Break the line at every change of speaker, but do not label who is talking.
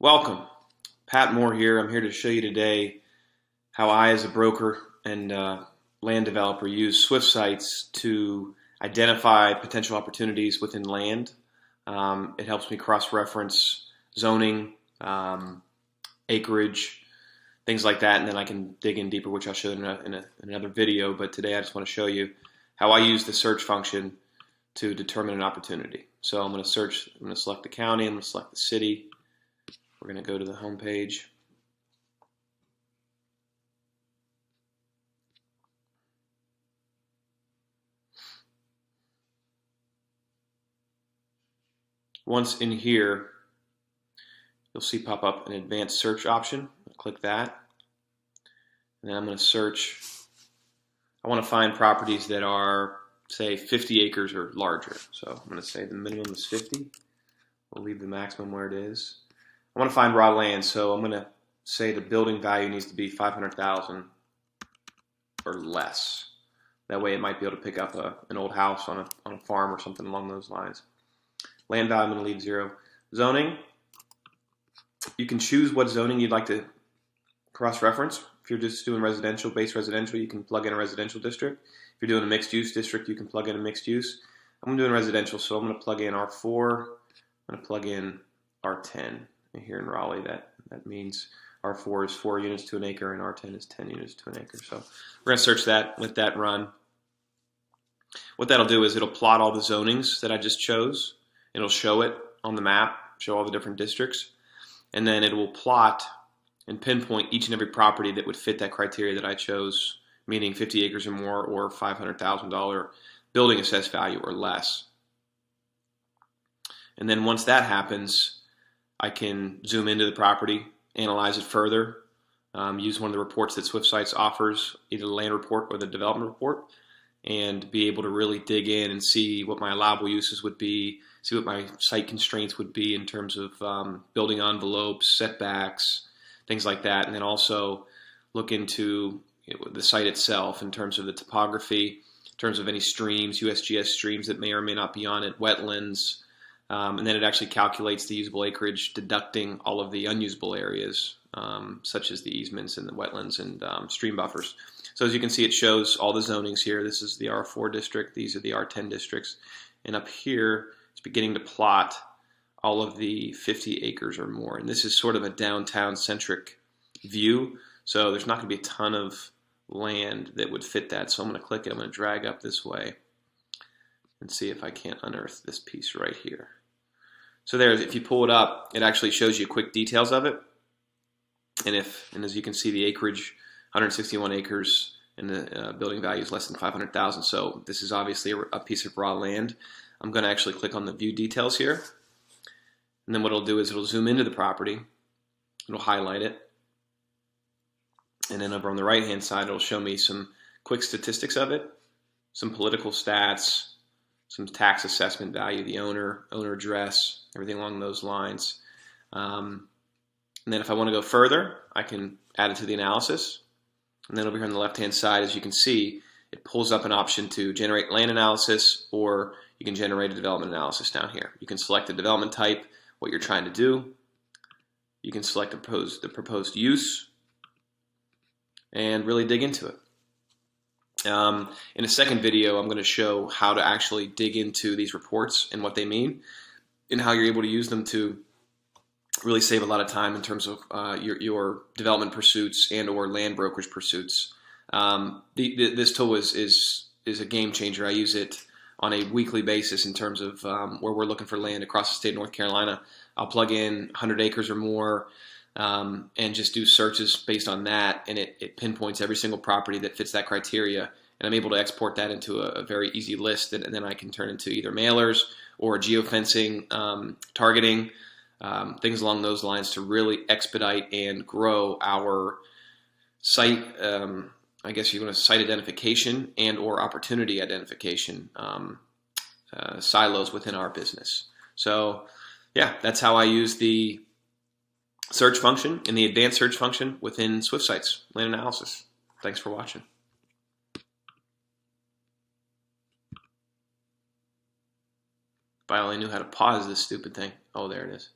Welcome. Pat Moore here. I'm here to show you today how I, as a broker and land developer, use Swift Sites to identify potential opportunities within land. It helps me cross-reference zoning, acreage, things like that, and then I can dig in deeper, which I'll show in another video. But today I just want to show you how I use the search function to determine an opportunity. So I'm going to search, I'm going to select the county, I'm going to select the city. We're going to go to the home page. Once in here, you'll see pop up an advanced search option. I'll click that. And then I'm going to search. I want to find properties that are, say, 50 acres or larger. So I'm going to say the minimum is 50. We'll leave the maximum where it is. I want to find raw land, so I'm going to say the building value needs to be $500,000 or less. That way it might be able to pick up an old house on a farm or something along those lines. Land value, I'm going to leave 0. Zoning, you can choose what zoning you'd like to cross-reference. If you're just doing residential, base residential, you can plug in a residential district. If you're doing a mixed-use district, you can plug in a mixed use. I'm doing residential, so I'm going to plug in R4. I'm going to plug in R10. Here in Raleigh, that means R4 is 4 units to an acre and R10 is 10 units to an acre. So we're going to search that, let that run. What that'll do is it'll plot all the zonings that I just chose. It'll show it on the map, show all the different districts, and then it will plot and pinpoint each and every property that would fit that criteria that I chose, meaning 50 acres or more or $500,000 building assessed value or less. And then once that happens, I can zoom into the property, analyze it further, use one of the reports that Swift Sites offers, either the land report or the development report, and be able to really dig in and see what my allowable uses would be, see what my site constraints would be in terms of building envelopes, setbacks, things like that, and then also look into the site itself in terms of the topography, in terms of any streams, USGS streams that may or may not be on it, wetlands, and then it actually calculates the usable acreage, deducting all of the unusable areas, such as the easements and the wetlands and stream buffers. So as you can see, it shows all the zonings here. This is the R4 district. These are the R10 districts. And up here, it's beginning to plot all of the 50 acres or more. And this is sort of a downtown-centric view. So there's not going to be a ton of land that would fit that. So I'm going to click it. I'm going to drag up this way and see if I can't unearth this piece right here. So there, if you pull it up, it actually shows you quick details of it. And as you can see, the acreage, 161 acres, and the building value is less than 500,000. So this is obviously a piece of raw land. I'm going to actually click on the view details here. And then what it'll do is it'll zoom into the property. It'll highlight it. And then over on the right-hand side, it'll show me some quick statistics of it, some political stats, some tax assessment value, the owner address, everything along those lines. And then if I want to go further, I can add it to the analysis. And then over here on the left-hand side, as you can see, it pulls up an option to generate land analysis, or you can generate a development analysis down here. You can select the development type, what you're trying to do. You can select the proposed use and really dig into it. In a second video, I'm going to show how to actually dig into these reports and what they mean, and how you're able to use them to really save a lot of time in terms of your development pursuits and or land brokerage pursuits. This tool is a game changer. I use it on a weekly basis in terms of where we're looking for land across the state of North Carolina. I'll plug in 100 acres or more and just do searches based on that, and it pinpoints every single property that fits that criteria, and I'm able to export that into a very easy list that then I can turn into either mailers or geofencing, targeting, things along those lines to really expedite and grow our site, I guess you want to site identification and or opportunity identification silos within our business. So yeah, that's how I use the search function and the advanced search function within Swift Sites Land Analysis. Thanks for watching. If I only knew how to pause this stupid thing. Oh, there it is.